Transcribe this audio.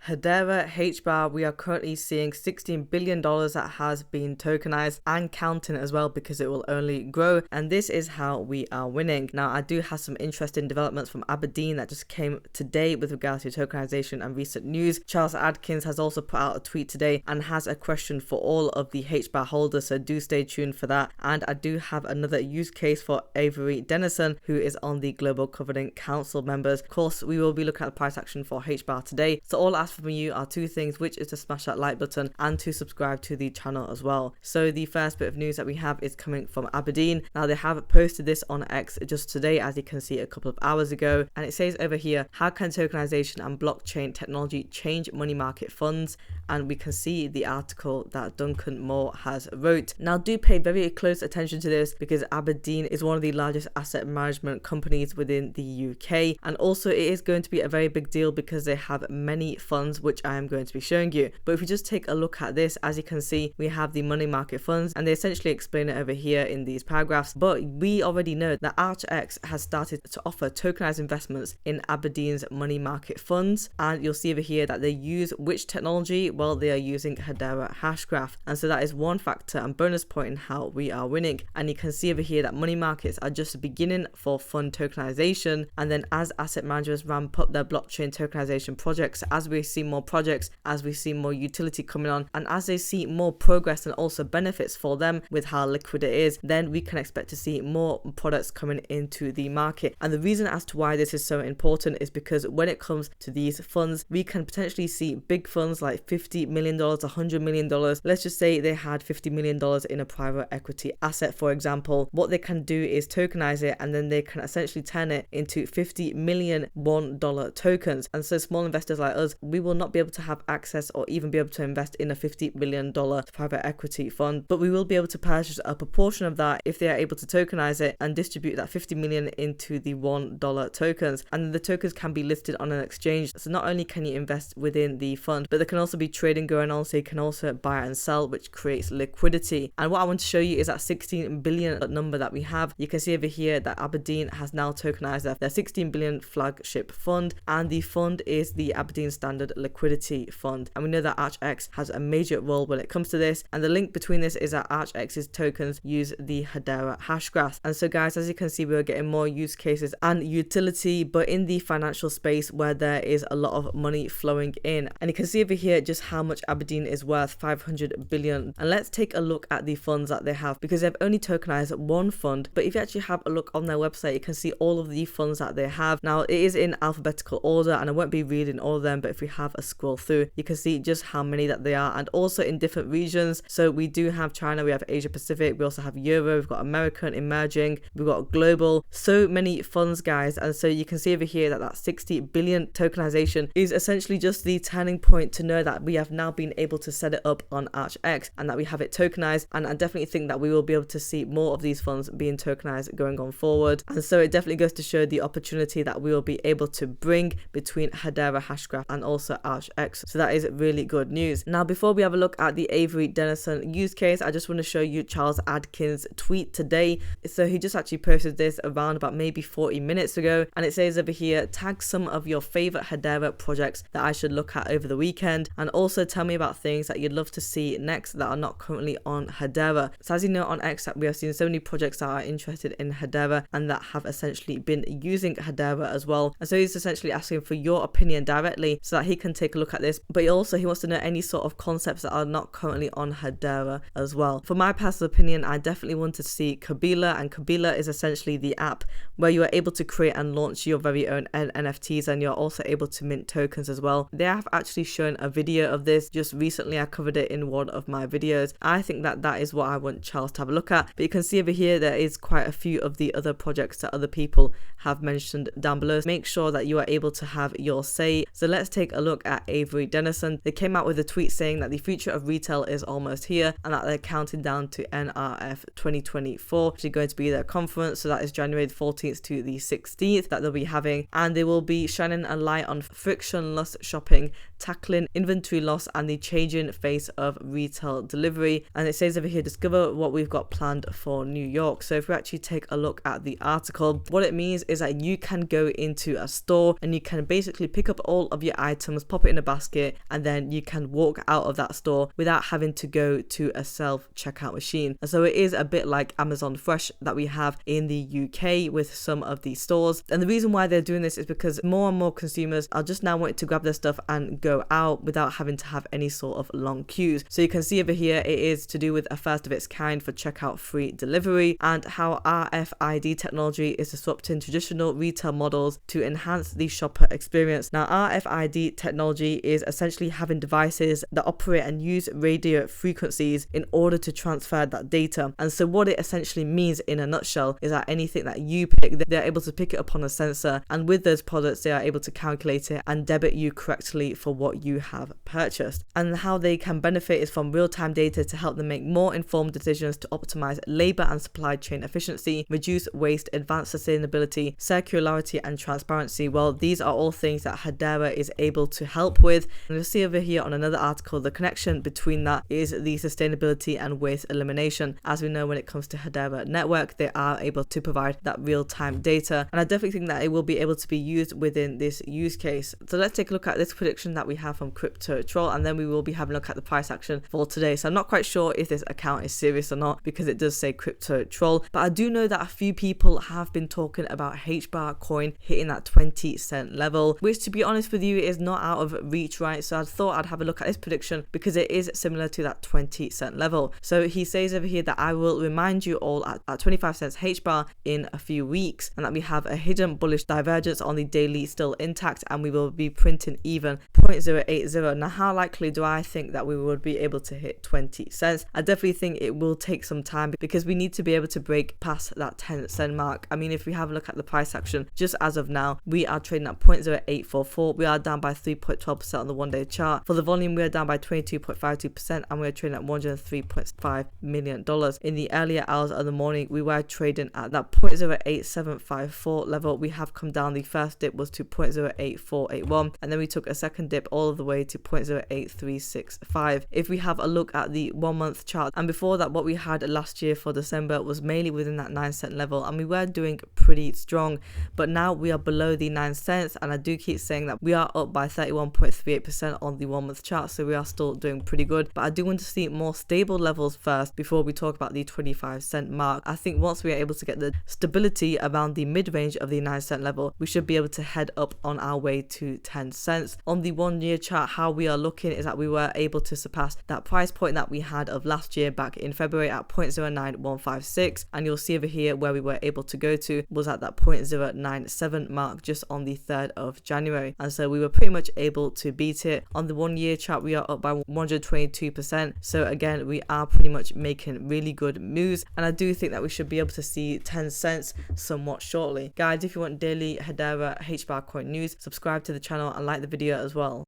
Hedera Hbar, we are currently seeing $16 billion that has been tokenized and counting as well, because it will only grow, and this is how we are winning. Now, I do have some interesting developments from abrdn that just came today with regards to tokenization and recent news. Charles Adkins has also put out a tweet today and has a question for all of the Hbar holders, so do stay tuned for that. And I do have another use case for Avery Dennison, who is on the Global Governing Council members. Of course, we will be looking at the price action for Hbar today, so all I ask from you are two things, which is to smash that like button and to subscribe to the channel as well. So the first bit of news that we have is coming from abrdn. Now, they have posted this on X just today, as you can see, a couple of hours ago, and it says over here, how can tokenization and blockchain technology change money market funds? And we can see the article that Duncan Moore has wrote. Now, do pay very close attention to this, because abrdn is one of the largest asset management companies within the UK, and also it is going to be a very big deal because they have many funds, which I am going to be showing you. But if we just take a look at this, as you can see, we have the money market funds, and they essentially explain it over here in these paragraphs. But we already know that archex has started to offer tokenized investments in abrdn's money market funds, and you'll see over here that they use which technology? Well, they are using Hedera Hbar, and so that is one factor and bonus point in how we are winning. And you can see over here that money markets are just the beginning for fund tokenization, and then as asset managers ramp up their blockchain tokenization projects, as we see more projects, as we see more utility coming on, and as they see more progress and also benefits for them with how liquid it is, then we can expect to see more products coming into the market. And the reason as to why this is so important is because when it comes to these funds, we can potentially see big funds like $50 million, $100 million. Let's just say they had $50 million in a private equity asset, for example. What they can do is tokenize it, and then they can essentially turn it into 50 million $1 tokens. And so small investors like us, we will not be able to have access or even be able to invest in a $50 million private equity fund, but we will be able to purchase a proportion of that if they are able to tokenize it and distribute that 50 million into the $1 tokens. And the tokens can be listed on an exchange, so not only can you invest within the fund, but there can also be trading going on, so you can also buy and sell, which creates liquidity. And what I want to show you is that 16 billion number that we have. You can see over here that abrdn has now tokenized their 16 billion flagship fund, and the fund is the abrdn standard liquidity fund. And we know that archex has a major role when it comes to this, and the link between this is that archex's tokens use the Hedera Hbar. And so guys, as you can see, we're getting more use cases and utility, but in the financial space where there is a lot of money flowing in. And you can see over here just how much abrdn is worth, 500 billion. And let's take a look at the funds that they have, because they've only tokenized one fund. But if you actually have a look on their website, you can see all of the funds that they have. Now, it is in alphabetical order, and I won't be reading all of them, but if we have a scroll through, you can see just how many that they are, and also in different regions. So we do have China, we have Asia Pacific, we also have Euro, we've got American, emerging, we've got global, so many funds, guys. And so you can see over here that that 60 billion tokenization is essentially just the turning point to know that we have now been able to set it up on archex and that we have it tokenized. And I definitely think that we will be able to see more of these funds being tokenized going on forward. And so it definitely goes to show the opportunity that we will be able to bring between Hedera Hbar and also archex. So that is really good news. Now, before we have a look at the Avery Dennison use case, I just want to show you Charles Adkins' tweet today. So he just actually posted this around about maybe 40 minutes ago, and it says over here, tag some of your favorite Hedera projects that I should look at over the weekend, and also tell me about things that you'd love to see next that are not currently on Hedera. So as you know, on X, we have seen so many projects that are interested in Hedera and that have essentially been using Hedera as well. And so he's essentially asking for your opinion directly so that he can take a look at this, but he wants to know any sort of concepts that are not currently on Hedera as well. For my personal opinion, I definitely want to see Kabila, and Kabila is essentially the app where you are able to create and launch your very own NFTs, and you're also able to mint tokens as well. They have actually shown a video of this just recently. I covered it in one of my videos. I think that that is what I want Charles to have a look at. But you can see over here there is quite a few of the other projects that other people have mentioned down below. Make sure that you are able to have your say. So let's take a look at Avery Dennison. They came out with a tweet saying that the future of retail is almost here, and that they're counting down to NRF 2024, which is going to be their conference. So that is January the 14th to the 16th that they'll be having, and they will be shining a light on frictionless shopping tackling inventory loss and the changing face of retail delivery. And it says over here, discover what we've got planned for New York. So if we actually take a look at the article, what it means is that you can go into a store and you can basically pick up all of your items, pop it in a basket, and then you can walk out of that store without having to go to a self-checkout machine. And so it is a bit like Amazon Fresh that we have in the UK with some of these stores. And the reason why they're doing this is because more and more consumers are just now wanting to grab their stuff and go out without having to have any sort of long queues. So you can see over here, it is to do with a first of its kind for checkout free delivery, and how RFID technology is disrupting traditional retail models to enhance the shopper experience. Now, RFID technology is essentially having devices that operate and use radio frequencies in order to transfer that data. And so what it essentially means in a nutshell is that anything that you pick, they're able to pick it up on a sensor, and with those products they are able to calculate it and debit you correctly for what you have purchased. And how they can benefit is from real-time data to help them make more informed decisions to optimize labor and supply chain efficiency, reduce waste, advance sustainability, circularity and transparency. Well, these are all things that Hedera is able to help with. And you'll see over here on another article, the connection between that is the sustainability and waste elimination. As we know, when it comes to Hedera network, they are able to provide that real-time data, and I definitely think that it will be able to be used within this use case. So let's take a look at this prediction that we have from Crypto Troll, and then we will be having a look at the price action for today. So I'm not quite sure if this account is serious or not because it does say Crypto Troll, but I do know that a few people have been talking about Hbar coin hitting that 20-cent level, which to be honest with you is not out of reach, right? So I thought I'd have a look at this prediction because it is similar to that 20-cent level. So he says over here that I will remind you all at 25 cents Hbar in a few weeks, and that we have a hidden bullish divergence on the daily still intact, and we will be printing even 0.080. Now, how likely do I think that we would be able to hit 20 cents? I definitely think it will take some time because we need to be able to break past that 10-cent mark. I mean, if we have a look at the price action, just as of now, we are trading at 0.0844. We are down by 3.12% on the one-day chart. For the volume, we are down by 22.52%, and we are trading at $103.5 million. In the earlier hours of the morning, we were trading at that 0.08754 level. We have come down. The first dip was to 0.08481, and then we took a second dip all the way to 0.08365. If we have a look at the 1 month chart, and before that, what we had last year for December was mainly within that 9-cent level, and we were doing pretty strong, but now we are below the 9 cents, and I do keep saying that we are up by 31.38% on the 1 month chart, so we are still doing pretty good. But I do want to see more stable levels first before we talk about the 25-cent mark. I think once we are able to get the stability around the mid-range of the 9-cent level, we should be able to head up on our way to 10 cents. On the 1 year chart, how we are looking is that we were able to surpass that price point that we had of last year back in February at 0.09156, and you'll see over here where we were able to go to was at that 0.097 mark just on the 3rd of January, and so we were pretty much able to beat it. On the 1 year chart, we are up by 122%, so again, we are pretty much making really good moves, and I do think that we should be able to see 10 cents somewhat shortly. Guys, if you want daily Hedera Hbar coin news, subscribe to the channel and like the video as well.